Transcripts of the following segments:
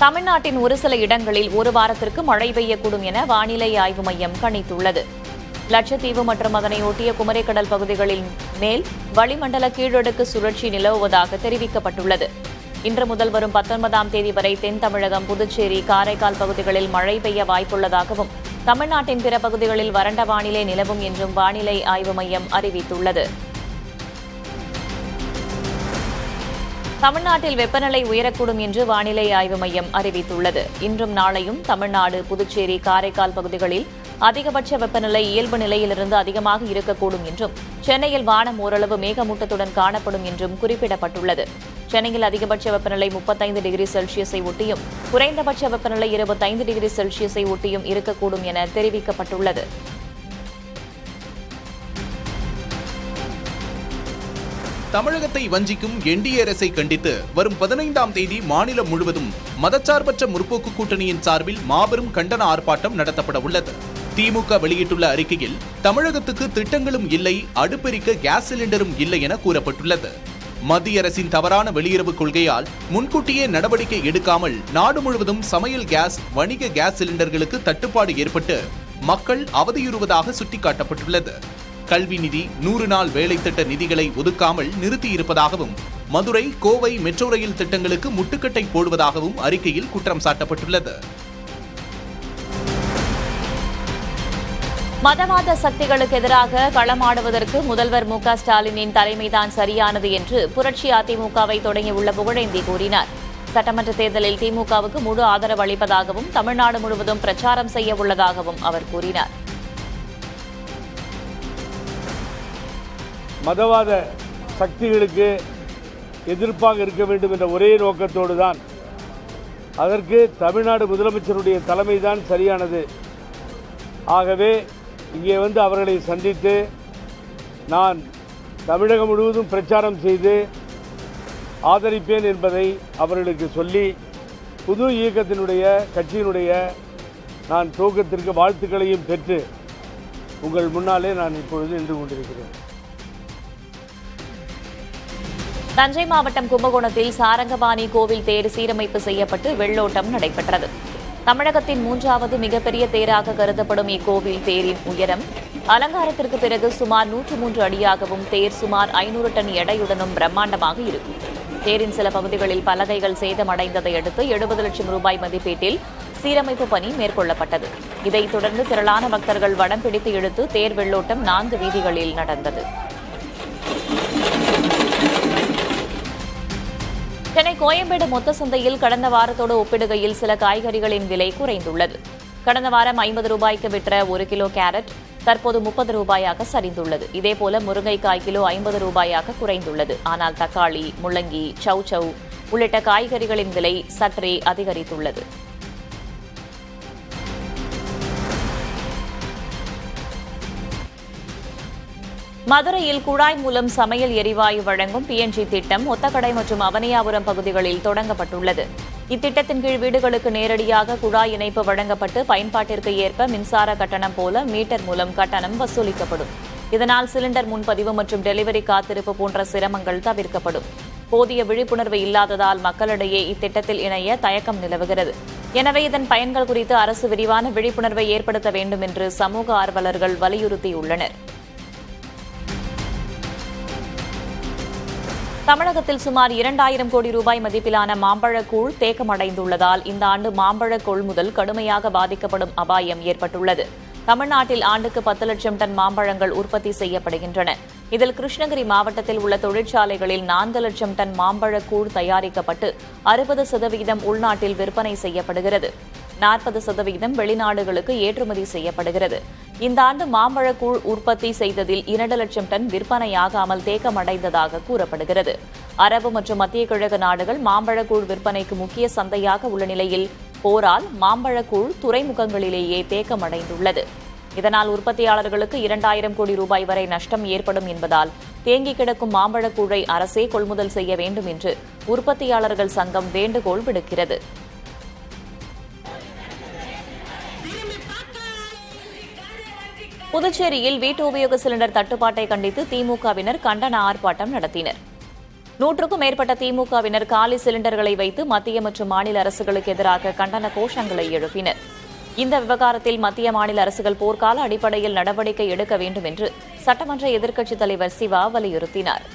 தமிழ்நாட்டின் ஒரு சில இடங்களில் ஒரு வாரத்திற்கு மழை பெய்யக்கூடும் என வானிலை ஆய்வு மையம் கணித்துள்ளது. லட்சத்தீவு மற்றும் அதனை ஒட்டிய குமரிக்கடல் பகுதிகளின் மேல் வளிமண்டல கீழடுக்கு சுழற்சி நிலவுவதாக தெரிவிக்கப்பட்டுள்ளது. இன்று முதல் வரும் 19ஆம் தேதி வரை தென் தமிழகம், புதுச்சேரி, காரைக்கால் பகுதிகளில் மழை பெய்ய வாய்ப்புள்ளதாகவும் தமிழ்நாட்டின் பிற பகுதிகளில் வறண்ட வானிலை நிலவும் என்றும் வானிலை ஆய்வு மையம் அறிவித்துள்ளது. தமிழ்நாட்டில் வெப்பநிலை உயரக்கூடும் என்று வானிலை ஆய்வு மையம் அறிவித்துள்ளது. இன்றும் நாளையும் தமிழ்நாடு, புதுச்சேரி, காரைக்கால் பகுதிகளில் அதிகபட்ச வெப்பநிலை இயல்பு நிலையிலிருந்து அதிகமாக இருக்கக்கூடும் என்றும் சென்னையில் வானம் ஓரளவு மேகமூட்டத்துடன் காணப்படும் என்றும் குறிப்பிடப்பட்டுள்ளது. சென்னையில் அதிகபட்ச வெப்பநிலை 35 டிகிரி செல்சியஸை ஒட்டியும் குறைந்தபட்ச வெப்பநிலை 25 டிகிரி செல்சியஸை ஒட்டியும் இருக்கக்கூடும் என தெரிவிக்கப்பட்டுள்ளது. தமிழகத்தை வஞ்சிக்கும் என்டிஏ அரசை கண்டித்து வரும் 15ஆம் தேதி மாநிலம் முழுவதும் மதச்சார்பற்ற முற்போக்கு கூட்டணியின் சார்பில் மாபெரும் கண்டன ஆர்ப்பாட்டம் நடத்தப்பட உள்ளது. திமுக வெளியிட்டுள்ள அறிக்கையில் தமிழகத்துக்கு திட்டங்களும் இல்லை, அடுப்பெரிக்க கேஸ் சிலிண்டரும் இல்லை என கூறப்பட்டுள்ளது. மத்திய அரசின் தவறான வெளியுறவு கொள்கையால் முன்கூட்டியே நடவடிக்கை எடுக்காமல் நாடு முழுவதும் சமையல் கேஸ், வணிக கேஸ் சிலிண்டர்களுக்கு தட்டுப்பாடு ஏற்பட்டு மக்கள் அவதியுறுவதாக சுட்டிக்காட்டப்பட்டுள்ளது. கல்வி நிதி, 100 நாள் வேலை திட்ட நிதிகளை ஒதுக்காமல் நிறுத்தியிருப்பதாகவும் மதுரை, கோவை மெட்ரோ ரயில் திட்டங்களுக்கு முட்டுக்கட்டை போடுவதாகவும் அறிக்கையில் குற்றம் சாட்டப்பட்டுள்ளது. மதவாத சக்திகளுக்கு எதிராக களமாடுவதற்கு முதல்வர் மு க ஸ்டாலினின் தலைமைதான் சரியானது என்று புரட்சி அதிமுகவை தொடங்கியுள்ள புகழேந்தி கூறினார். சட்டமன்ற தேர்தலில் திமுகவுக்கு முழு ஆதரவு அளிப்பதாகவும் தமிழ்நாடு முழுவதும் பிரச்சாரம் செய்ய உள்ளதாகவும் அவர் கூறினார். மதவாத சக்திகளுக்கு எதிர்ப்பாக இருக்க வேண்டும் என்ற ஒரே நோக்கத்தோடு தான், அதற்கு தமிழ்நாடு முதலமைச்சருடைய தலைமைதான் சரியானது. ஆகவே இங்கே வந்து அவர்களை சந்தித்து நான் தமிழகம் முழுவதும் பிரச்சாரம் செய்து ஆதரிப்பேன் என்பதை அவர்களுக்கு சொல்லி, புது இயக்கத்தினுடைய கட்சியினுடைய நான் துவக்கத்திற்கு வாழ்த்துக்களையும் பெற்று உங்கள் முன்னாலே நான் இப்பொழுது நின்று கொண்டிருக்கிறேன். தஞ்சை மாவட்டம் கும்பகோணத்தில் சாரங்கபாணி கோவில் தேர் சீரமைப்பு செய்யப்பட்டு வெள்ளோட்டம் நடைபெற்றது. தமிழகத்தின் 3வது மிகப்பெரிய தேராக கருதப்படும் இக்கோவில் தேரின் உயரம் அலங்காரத்திற்கு பிறகு சுமார் 103 அடியாகவும் தேர் சுமார் 500 டன் எடையுடனும் பிரம்மாண்டமாக இருக்கும். தேரின் சில பகுதிகளில் பலகைகள் சேதமடைந்ததை அடுத்து 70 லட்சம் ரூபாய் மதிப்பீட்டில் சீரமைப்பு பணி மேற்கொள்ளப்பட்டது. இதைத் தொடர்ந்து திரளான பக்தர்கள் வடம் பிடித்து இழுத்து தேர் வெள்ளோட்டம் 4 வீதிகளில் நடந்தது. சென்னை கோயம்பேடு மொத்த சந்தையில் கடந்த வாரத்தோடு ஒப்பிடுகையில் சில காய்கறிகளின் விலை குறைந்துள்ளது. கடந்த வாரம் 50 ரூபாய்க்கு விற்ற 1 கிலோ கேரட் தற்போது 30 ரூபாயாக சரிந்துள்ளது. இதேபோல முருங்கைக்காய் கிலோ 50 ரூபாயாக குறைந்துள்ளது. ஆனால் தக்காளி, முள்ளங்கி, சௌ உள்ளிட்ட காய்கறிகளின் விலை சற்றே அதிகரித்துள்ளது. மதுரையில் குழாய் மூலம் சமையல் எரிவாயு வழங்கும் PNG திட்டம் ஒத்தக்கடை மற்றும் அவனியாபுரம் பகுதிகளில் தொடங்கப்பட்டுள்ளது. இத்திட்டத்தின் கீழ் வீடுகளுக்கு நேரடியாக குழாய் இணைப்பு வழங்கப்பட்டு பயன்பாட்டிற்கு ஏற்ப மின்சார கட்டணம் போல மீட்டர் மூலம் கட்டணம் வசூலிக்கப்படும். இதனால் சிலிண்டர் முன்பதிவு மற்றும் டெலிவரி காத்திருப்பு போன்ற சிரமங்கள் தவிர்க்கப்படும். போதிய விழிப்புணர்வு இல்லாததால் மக்களிடையே இத்திட்டத்தில் இணைய தயக்கம் நிலவுகிறது. எனவே இதன் பயன்கள் குறித்து அரசு விரிவான விழிப்புணர்வை ஏற்படுத்த வேண்டும் என்று சமூக ஆர்வலர்கள் வலியுறுத்தியுள்ளனர். தமிழகத்தில் சுமார் 2000 கோடி ரூபாய் மதிப்பிலான மாம்பழக்கூழ் தேக்கமடைந்துள்ளதால் இந்த ஆண்டு மாம்பழ கொள்முதல் கடுமையாக பாதிக்கப்படும் அபாயம் ஏற்பட்டுள்ளது. தமிழ்நாட்டில் ஆண்டுக்கு 10 லட்சம் டன் மாம்பழங்கள் உற்பத்தி செய்யப்படுகின்றன. இதில் கிருஷ்ணகிரி மாவட்டத்தில் உள்ள தொழிற்சாலைகளில் 4 லட்சம் டன் மாம்பழக்கூழ் தயாரிக்கப்பட்டு 60% உள்நாட்டில் விற்பனை செய்யப்படுகிறது. 40% வெளிநாடுகளுக்கு ஏற்றுமதி செய்யப்படுகிறது. இந்த ஆண்டு மாம்பழக்கூழ் உற்பத்தி செய்ததில் 2 லட்சம் டன் விற்பனையாகாமல் தேக்கமடைந்ததாக கூறப்படுகிறது. அரபு மற்றும் மத்திய கிழக்கு நாடுகள் மாம்பழக்கூழ் விற்பனைக்கு முக்கிய சந்தையாக உள்ள நிலையில் போரால் மாம்பழக்கூழ் துறைமுகங்களிலேயே தேக்கமடைந்துள்ளது. இதனால் உற்பத்தியாளர்களுக்கு 2000 கோடி ரூபாய் வரை நஷ்டம் ஏற்படும் என்பதால் தேங்கி கிடக்கும் மாம்பழக்கூழை அரசே கொள்முதல் செய்ய வேண்டும் என்று உற்பத்தியாளர்கள் சங்கம் வேண்டுகோள் விடுக்கிறது. புதுச்சேரியில் வீட்டு உபயோக சிலிண்டர் தட்டுப்பாட்டை கண்டித்து திமுகவினர் கண்டன ஆர்ப்பாட்டம் நடத்தினர். 100க்கும் மேற்பட்ட திமுகவினர் காலி சிலிண்டர்களை வைத்து மத்திய மற்றும் மாநில அரசுகளுக்கு எதிராக கண்டன கோஷங்களை எழுப்பினர். இந்த விவகாரத்தில் மத்திய மாநில அரசுகள் போர்க்கால அடிப்படையில் நடவடிக்கை எடுக்க வேண்டும் என்று சட்டமன்ற எதிர்க்கட்சித் தலைவர் சிவா வலியுறுத்தினார்.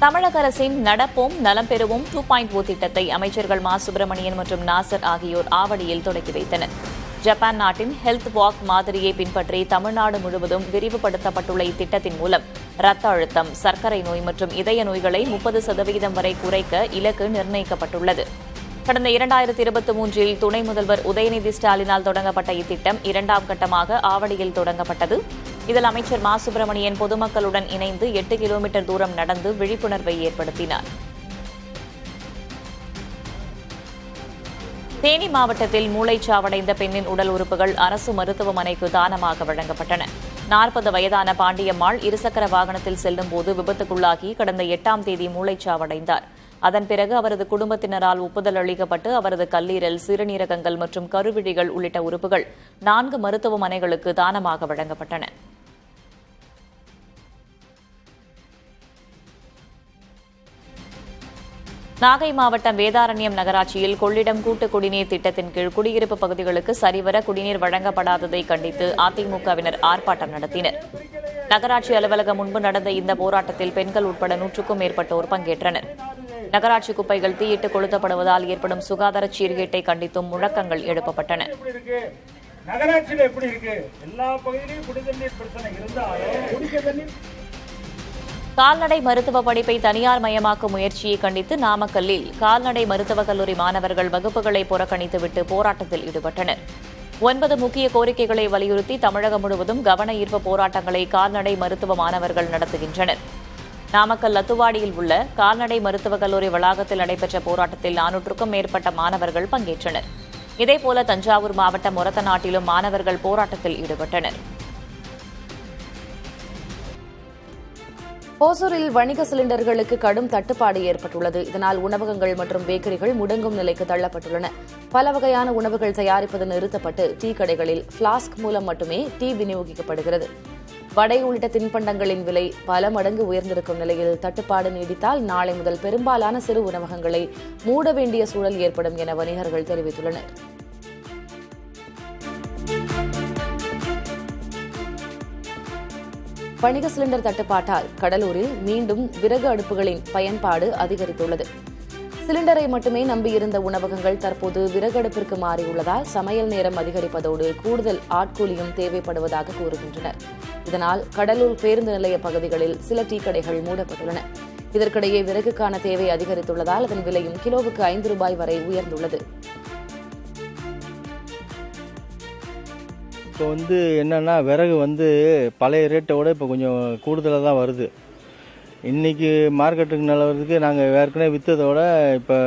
தமிழக அரசின் நடப்போம் நலம் பெறுவோம் 2.0 திட்டத்தை அமைச்சர்கள் மா சுப்பிரமணியன் மற்றும் நாசர் ஆகியோர் ஆவடியில் தொடங்கி வைத்தனர். ஜப்பான் நாட்டின் ஹெல்த் வாக் மாதிரியை பின்பற்றி தமிழ்நாடு முழுவதும் விரிவுபடுத்தப்பட்டுள்ள இத்திட்டத்தின் மூலம் இரத்த அழுத்தம், சர்க்கரை நோய் மற்றும் இதய நோய்களை 30% வரை குறைக்க இலக்கு நிர்ணயிக்கப்பட்டுள்ளது. கடந்த 2023இல் துணை முதல்வர் உதயநிதி ஸ்டாலினால் தொடங்கப்பட்ட இத்திட்டம் 2ஆம் கட்டமாக ஆவடியில் தொடங்கப்பட்டது. இதில் அமைச்சர் மா சுப்பிரமணியன் பொதுமக்களுடன் இணைந்து 8 கிலோமீட்டர் தூரம் நடந்து விழிப்புணர்வை ஏற்படுத்தினார். தேனி மாவட்டத்தில் மூளைச்சாவடைந்த பெண்ணின் உடல் உறுப்புகள் அரசு மருத்துவமனைக்கு தானமாக வழங்கப்பட்டன. 40 வயதான பாண்டியம்மாள் இருசக்கர வாகனத்தில் செல்லும்போது விபத்துக்குள்ளாகி கடந்த 8ஆம் தேதி மூளைச்சாவடைந்தார். அதன் பிறகு அவரது குடும்பத்தினரால் ஒப்புதல் அளிக்கப்பட்டு அவரது கல்லீரல், சிறுநீரகங்கள் மற்றும் கருவிழிகள் உள்ளிட்ட உறுப்புகள் 4 மருத்துவமனைகளுக்கு தானமாக வழங்கப்பட்டன. நாகை மாவட்டம் வேதாரண்யம் நகராட்சியில் கொள்ளிடம் கூட்டு குடிநீர் திட்டத்தின் கீழ் குடியிருப்பு பகுதிகளுக்கு சரிவர குடிநீர் வழங்கப்படாததை கண்டித்து அதிமுகவினர் ஆர்ப்பாட்டம் நடத்தினர். நகராட்சி அலுவலகம் முன்பு நடந்த இந்த போராட்டத்தில் பெண்கள் உட்பட 100க்கும் மேற்பட்டோர் பங்கேற்றனர். நகராட்சி குப்பைகள் தீயிட்டு கொளுத்தப்படுவதால் ஏற்படும் சுகாதார சீர்கேட்டை கண்டித்தும் முழக்கங்கள் எழுப்பப்பட்டன. நகராட்சியில் எப்படி இருக்கு? எல்லா பகுதியிலும் குடிநீர் பிரச்சனை இருந்தாலும் கால்நடை மருத்துவ படிப்பை தனியார் மயமாக்கும் முயற்சியை கண்டித்து நாமக்கல்லில் கால்நடை மருத்துவக் கல்லூரி மாணவர்கள் வகுப்புகளை புறக்கணித்துவிட்டு போராட்டத்தில் ஈடுபட்டனர். 9 முக்கிய கோரிக்கைகளை வலியுறுத்தி தமிழகம் முழுவதும் கவன ஈர்ப்பு போராட்டங்களை கால்நடை மருத்துவ மாணவர்கள் நடத்துகின்றனர். நாமக்கல் லத்துவாடியில் உள்ள கால்நடை மருத்துவக் கல்லூரி வளாகத்தில் நடைபெற்ற போராட்டத்தில் 400க்கும் மேற்பட்ட மாணவர்கள் பங்கேற்றனர். இதேபோல தஞ்சாவூர் மாவட்டம் ஒரத்தநாட்டிலும் மாணவர்கள் போராட்டத்தில் ஈடுபட்டனர். ஓசூரில் வணிக சிலிண்டர்களுக்கு கடும் தட்டுப்பாடு ஏற்பட்டுள்ளது. இதனால் உணவகங்கள் மற்றும் பேக்கரிகள் முடங்கும் நிலைக்கு தள்ளப்பட்டுள்ளன. பல வகையான உணவுகள் தயாரிப்பது நிறுத்தப்பட்டு டீ கடைகளில் பிளாஸ்க் மூலம் மட்டுமே டீ விநியோகிக்கப்படுகிறது. வடை உள்ளிட்ட தின்பண்டங்களின் விலை பல மடங்கு உயர்ந்திருக்கும் நிலையில் தட்டுப்பாடு நீடித்தால் நாளை முதல் பெரும்பாலான சிறு உணவகங்களை மூட வேண்டிய சூழல் ஏற்படும் என வணிகர்கள் தெரிவித்துள்ளனர். வணிக சிலிண்டர் தட்டுப்பாட்டால் கடலூரில் மீண்டும் விறகு அடுப்புகளின் பயன்பாடு அதிகரித்துள்ளது. சிலிண்டரை மட்டுமே நம்பியிருந்த உணவகங்கள் தற்போது விறகு அடுப்பிற்கு மாறியுள்ளதால் சமையல் நேரம் அதிகரிப்பதோடு கூடுதல் ஆட்கூலியும் தேவைப்படுவதாக கூறுகின்றனர். இதனால் கடலூர் பேருந்து நிலைய பகுதிகளில் சில டீ கடைகள் மூடப்பட்டுள்ளன. இதற்கிடையே விறகுக்கான தேவை அதிகரித்துள்ளதால் அதன் விலையும் கிலோவுக்கு 5 ரூபாய் வரை உயர்ந்துள்ளது. இப்போ என்னென்னா விறகு பழைய ரேட்டை விட இப்போ கொஞ்சம் கூடுதலாக தான் வருது. இன்றைக்கி மார்க்கெட்டுக்கு நிலவரத்துக்கு நாங்கள் ஏற்கனவே விற்றதை விட இப்போ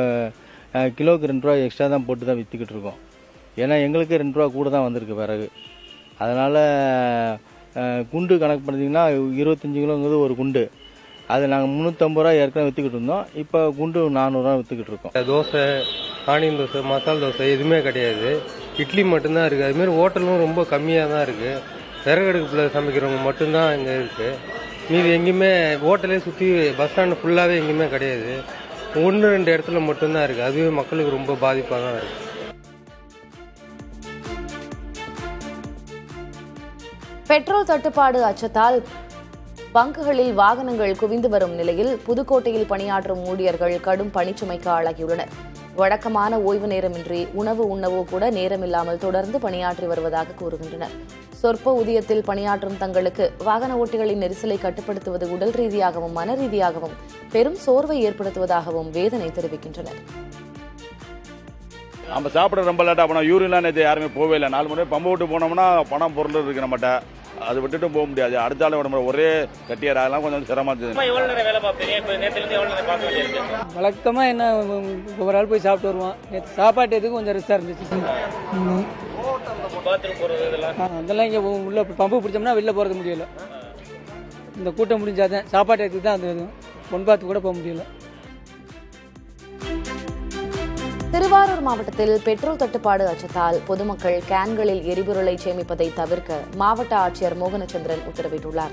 கிலோவுக்கு 2 ரூபா எக்ஸ்ட்ரா தான் போட்டு தான் விற்றுக்கிட்டு இருக்கோம். ஏன்னா எங்களுக்கு 2 ரூபா கூட தான் வந்திருக்கு விறகு. அதனால் குண்டு கணக்கு பண்ணிங்கன்னா 25 கிலோங்கிறது ஒரு குண்டு. அது நாங்கள் 350 ரூபா ஏற்கனவே விற்றுக்கிட்டு இருந்தோம். இப்போ குண்டு 400 ரூபா விற்றுக்கிட்டு இருக்கோம். தோசை, ஆனியன் தோசை, மசால் தோசை எதுவுமே கிடையாது. இட்லி மட்டும்தான் இருக்குது. அதுமாரி ஹோட்டலும் ரொம்ப கம்மியாக தான் இருக்குது. விறகு அடுப்பில் சமைக்கிறவங்க மட்டும்தான் இங்கே இருக்குது. மீது எங்கேயுமே ஹோட்டலே சுற்றி பஸ் ஸ்டாண்டு ஃபுல்லாகவே எங்கேயுமே கிடையாது. 1-2 இடத்துல மட்டும்தான் இருக்குது. அதுவே மக்களுக்கு ரொம்ப பாதிப்பாக தான் இருக்குது. பெட்ரோல் தட்டுப்பாடு அச்சத்தால் பங்குகளில் வாகனங்கள் குவிந்து வரும் நிலையில் புதுக்கோட்டையில் பணியாற்றும் ஊழியர்கள் கடும் பணிச்சுமைக்கு ஆளாகியுள்ளனர். வழக்கமான ஓய்வு நேரமின்றி உணவு உண்ணவோ கூட நேரமில்லாமல் தொடர்ந்து பணியாற்றி வருவதாக கூறுகின்றனர். சொற்ப ஊதியத்தில் பணியாற்றும் தங்களுக்கு வாகன ஓட்டிகளின் நெரிசலை கட்டுப்படுத்துவது உடல் ரீதியாகவும் மன ரீதியாகவும் பெரும் சோர்வை ஏற்படுத்துவதாகவும் வேதனை தெரிவிக்கின்றனர். நம்ம சாப்பிட ரொம்ப லேட்டாக போனோம். யூரின்லாம் நேற்று யாருமே போவே இல்லை. 4 மணி பம்பு விட்டு போனோம்னா பணம் பொருள் இருக்கு நம்மகிட்ட. அது விட்டுட்டு போக முடியாது. அடுத்த ஆள் விட ஒரே கட்டியார் அதெல்லாம் கொஞ்சம் சிரமமா இருந்தது. வழக்கமாக என்ன ஒரு ஆள் போய் சாப்பிட்டு வருவோம். நேற்று சாப்பாட்டு எதுக்கு கொஞ்சம் ரிஸ்டாக இருந்துச்சு. அதெல்லாம் இங்கே உள்ள பம்பு பிடிச்சோம்னா வெளில போகிறது முடியல. இந்த கூட்டம் முடிஞ்சாதான் சாப்பாட்டு எதுக்கு தான் அந்த பொன்பாத்து கூட போக முடியல. திருவாரூர் மாவட்டத்தில் பெட்ரோல் தட்டுப்பாடு அச்சத்தால் பொதுமக்கள் கேன்களில் எரிபொருளை சேமிப்பதை தவிர்க்க மாவட்ட ஆட்சியர் மோகனச்சந்திரன் உத்தரவிட்டுள்ளார்.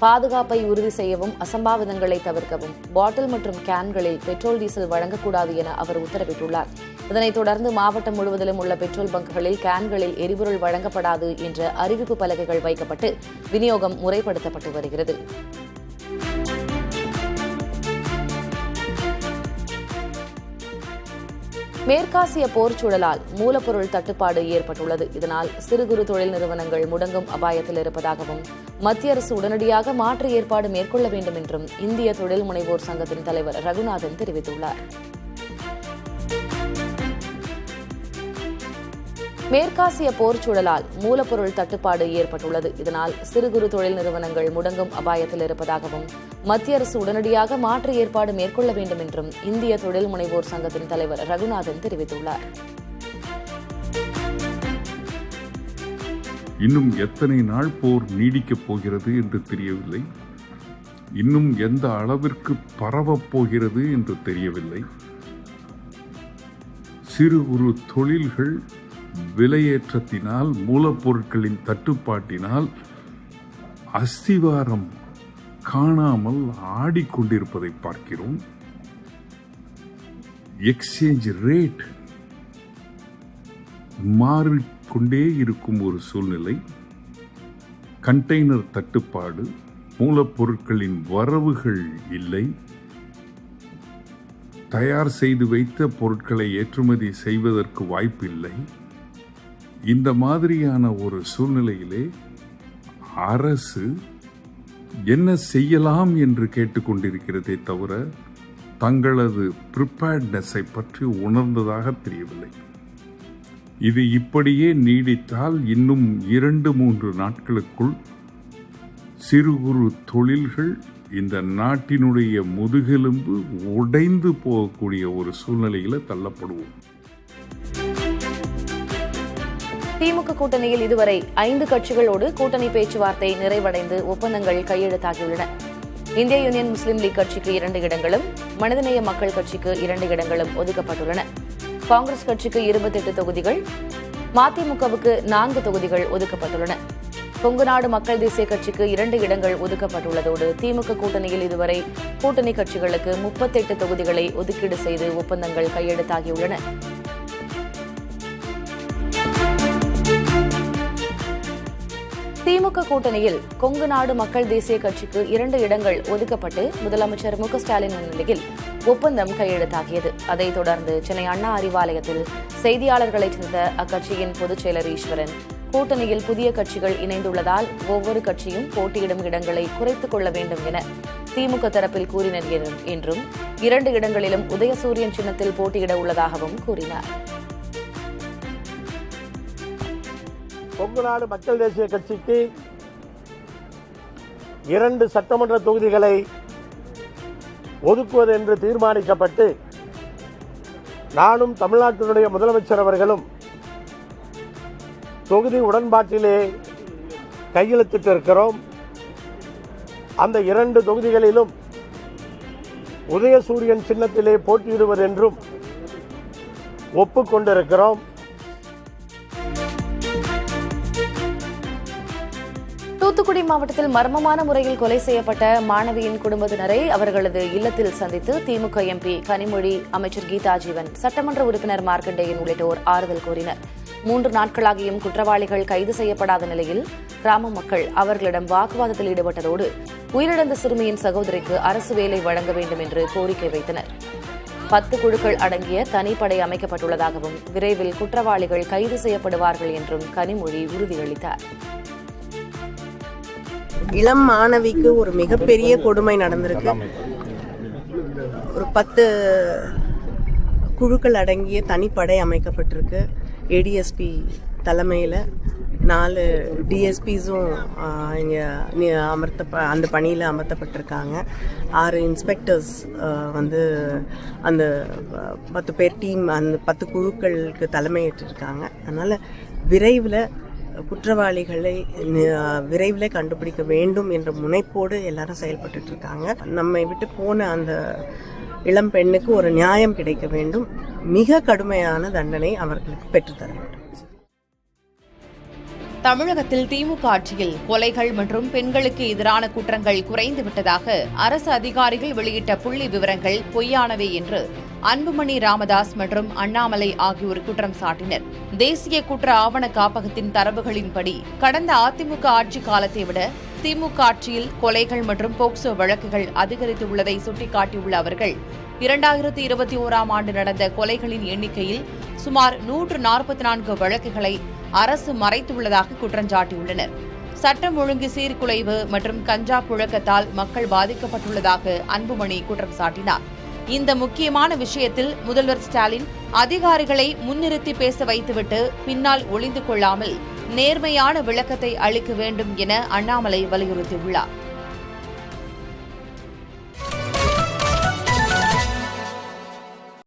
பாதுகாப்பை உறுதி செய்யவும் அசம்பாவிதங்களை தவிர்க்கவும் பாட்டில் மற்றும் கேன்களில் பெட்ரோல் டீசல் வழங்கக்கூடாது என அவர் உத்தரவிட்டுள்ளார். இதனைத் தொடர்ந்து மாவட்டம் முழுவதிலும் உள்ள பெட்ரோல் பங்குகளில் கேன்களில் எரிபொருள் வழங்கப்படாது என்ற அறிவிப்பு பலகைகள் வைக்கப்பட்டு விநியோகம் முறைப்படுத்தப்பட்டு வருகிறது. மேற்காசிய போர் சூழலால் மூலப்பொருள் தட்டுப்பாடு ஏற்பட்டுள்ளது. இதனால் சிறு குறு தொழில் நிறுவனங்கள் முடங்கும் அபாயத்தில் இருப்பதாகவும் மத்திய அரசு உடனடியாக மாற்று ஏற்பாடு மேற்கொள்ள வேண்டும் என்றும் இந்திய தொழில் முனைவோர் சங்கத்தின் தலைவர் ரகுநாதன் தெரிவித்துள்ளார். மேற்காசிய போர் சூழலால் மூலப்பொருள் தட்டுப்பாடு ஏற்பட்டுள்ளது. இதனால் சிறு குறு தொழில் நிறுவனங்கள் முடங்கும் அபாயத்தில் இருப்பதாகவும் மத்திய அரசு உடனடியாக மாற்று ஏற்பாடு மேற்கொள்ள வேண்டும் என்றும் இந்திய தொழில் முனைவோர் சங்கத்தின் தலைவர் ரகுநாதன் தெரிவித்துள்ளார். இன்னும் எத்தனை நாள் போர் நீடிக்கப் போகிறது என்று தெரியவில்லை. இன்னும் எந்த அளவிற்கு பரவப் போகிறது என்று தெரியவில்லை. சிறு குறு தொழில்கள் விலையேற்றத்தினால், மூலப்பொருட்களின் தட்டுப்பாட்டினால் அஸ்திவாரம் காணாமல் ஆடிக்கொண்டிருப்பதை பார்க்கிறோம். எக்ஸ்சேஞ்ச் ரேட் மாறிக்கொண்டே இருக்கும் ஒரு சூழ்நிலை. கண்டெய்னர் தட்டுப்பாடு, மூலப்பொருட்களின் வரவுகள் இல்லை. தயார் செய்து வைத்த பொருட்களை ஏற்றுமதி செய்வதற்கு வாய்ப்பில்லை. இந்த மாதிரியான ஒரு சூழ்நிலையிலே அரசு என்ன செய்யலாம் என்று கேட்டுக்கொண்டிருக்கிறதே தவிர தங்களது ப்ரிப்பேர்ட்னஸை பற்றி உணர்ந்ததாக தெரியவில்லை. இது இப்படியே நீடித்தால் இன்னும் 2-3 நாட்களுக்குள் சிறு குறு தொழில்கள் இந்த நாட்டினுடைய முதுகெலும்பு உடைந்து போகக்கூடிய ஒரு சூழ்நிலையில தள்ளப்படுவோம். திமுக கூட்டணியில் இதுவரை 5 கட்சிகளோடு கூட்டணி பேச்சுவார்த்தை நிறைவடைந்து ஒப்பந்தங்கள் கையெழுத்தாகியுள்ளன. இந்திய யூனியன் முஸ்லீம் லீக் கட்சிக்கு 2 இடங்களும், மனிதநேய மக்கள் கட்சிக்கு 2 இடங்களும் ஒதுக்கப்பட்டுள்ளன. காங்கிரஸ் கட்சிக்கு 28 தொகுதிகள், மதிமுகவுக்கு 4 தொகுதிகள் ஒதுக்கப்பட்டுள்ளன. கொங்குநாடு மக்கள் தேசிய கட்சிக்கு 2 இடங்கள் ஒதுக்கப்பட்டுள்ளதோடு திமுக கூட்டணியில் இதுவரை கூட்டணி கட்சிகளுக்கு 38 தொகுதிகளை ஒதுக்கீடு செய்து ஒப்பந்தங்கள் கையெழுத்தாகியுள்ளன. திமுக கூட்டணியில் கொங்குநாடு மக்கள் தேசிய கட்சிக்கு 2 இடங்கள் ஒதுக்கப்பட்டு முதலமைச்சர் மு க ஸ்டாலின் முன்னிலையில் ஒப்பந்தம் கையெழுத்தாகியது. அதைத் தொடர்ந்து சென்னை அண்ணா அறிவாலயத்தில் செய்தியாளர்களை சந்தித்த அக்கட்சியின் பொதுச் செயலர் ஈஸ்வரன், கூட்டணியில் புதிய கட்சிகள் இணைந்துள்ளதால் ஒவ்வொரு கட்சியும் போட்டியிடும் இடங்களை குறைத்துக் கொள்ள வேண்டும் என திமுக தரப்பில் கூறினர் என்றும் 2 இடங்களிலும் உதயசூரியன் சின்னத்தில் போட்டியிட உள்ளதாகவும் கூறினார். கொங்குநாடு மக்கள் தேசிய கட்சிக்கு 2 சட்டமன்ற தொகுதிகளை ஒதுக்குவது என்று தீர்மானிக்கப்பட்டு நானும் தமிழ்நாட்டினுடைய முதலமைச்சர் அவர்களும் தொகுதி உடன்பாட்டிலே கையெழுத்திட்டிருக்கிறோம். அந்த 2 தொகுதிகளிலும் உதயசூரியன் சின்னத்திலே போட்டியிடுவது என்றும் ஒப்புக்கொண்டிருக்கிறோம். தூத்துக்குடி மாவட்டத்தில் மர்மமான முறையில் கொலை செய்யப்பட்ட மாணவியின் குடும்பத்தினரை அவர்களது இல்லத்தில் சந்தித்து திமுக எம்பி கனிமொழி, அமைச்சர் கீதா ஜீவன், சட்டமன்ற உறுப்பினர் மார்க்கண்டேயன் உள்ளிட்டோர் ஆறுதல் கூறினர். 3 நாட்களாகியும் குற்றவாளிகள் கைது செய்யப்படாத நிலையில் கிராம மக்கள் அவர்களிடம் வாக்குவாதத்தில் ஈடுபட்டதோடு உயிரிழந்த சிறுமியின் சகோதரிக்கு அரசு வேலை வழங்க வேண்டும் என்று கோரிக்கை வைத்தனர். 10 குழுக்கள் அடங்கிய தனிப்படை அமைக்கப்பட்டுள்ளதாகவும் விரைவில் குற்றவாளிகள் கைது செய்யப்படுவார்கள் என்றும் கனிமொழி உறுதியளித்தார். இளம் மாணவிக்கு ஒரு மிகப்பெரிய கொடுமை நடந்திருக்கு. ஒரு 10 குழுக்கள் அடங்கிய தனிப்படை அமைக்கப்பட்டிருக்கு. ஏடிஎஸ்பி தலைமையில் 4 டிஎஸ்பிஸும் இங்கே அந்த பணியில் அமர்த்தப்பட்டிருக்காங்க. 6 இன்ஸ்பெக்டர்ஸ் வந்து அந்த 10 பேர் டீம், அந்த 10 குழுக்களுக்கு தலைமையேற்றிருக்காங்க. அதனால் விரைவில் குற்றவாளிகளை விரைவில் கண்டுபிடிக்க வேண்டும் என்ற முனைப்போடு எல்லாரும் செயல்பட்டு இருக்காங்க. நம்மை விட்டு போன அந்த இளம் பெண்ணுக்கு ஒரு நியாயம் கிடைக்க வேண்டும். மிக கடுமையான தண்டனை அவர்களுக்கு பெற்றுத்தர வேண்டும். தமிழகத்தில் திமுக ஆட்சியில் கொலைகள் மற்றும் பெண்களுக்கு எதிரான குற்றங்கள் குறைந்து விட்டதாக அரசு அதிகாரிகள் வெளியிட்ட புள்ளி விவரங்கள் பொய்யானவை என்று அன்புமணி ராமதாஸ் மற்றும் அண்ணாமலை ஆகியோர் குற்றம் சாட்டினர். தேசிய குற்ற ஆவண காப்பகத்தின் தரவுகளின்படி கடந்த அதிமுக ஆட்சி காலத்தை விட திமுக ஆட்சியில் கொலைகள் மற்றும் போக்சோ வழக்குகள் அதிகரித்துள்ளதை சுட்டிக்காட்டியுள்ள அவர்கள் 2021ஆம் ஆண்டு நடந்த கொலைகளின் எண்ணிக்கையில் சுமார் 144 வழக்குகளை அரசு மறைத்துள்ளதாக குற்றஞ்சாட்டியுள்ளனர். சட்டம் ஒழுங்கு சீர்குலைவு மற்றும் கஞ்சா புழக்கத்தால் மக்கள் பாதிக்கப்பட்டுள்ளதாக அன்புமணி குற்றம் சாட்டினார். இந்த முக்கியமான விஷயத்தில் முதல்வர் ஸ்டாலின் அதிகாரிகளை முன்னிறுத்தி பேச வைத்துவிட்டு பின்னால் ஒளிந்து கொள்ளாமல் நேர்மையான விளக்கத்தை அளிக்க வேண்டும் என அண்ணாமலை வலியுறுத்தியுள்ளார்.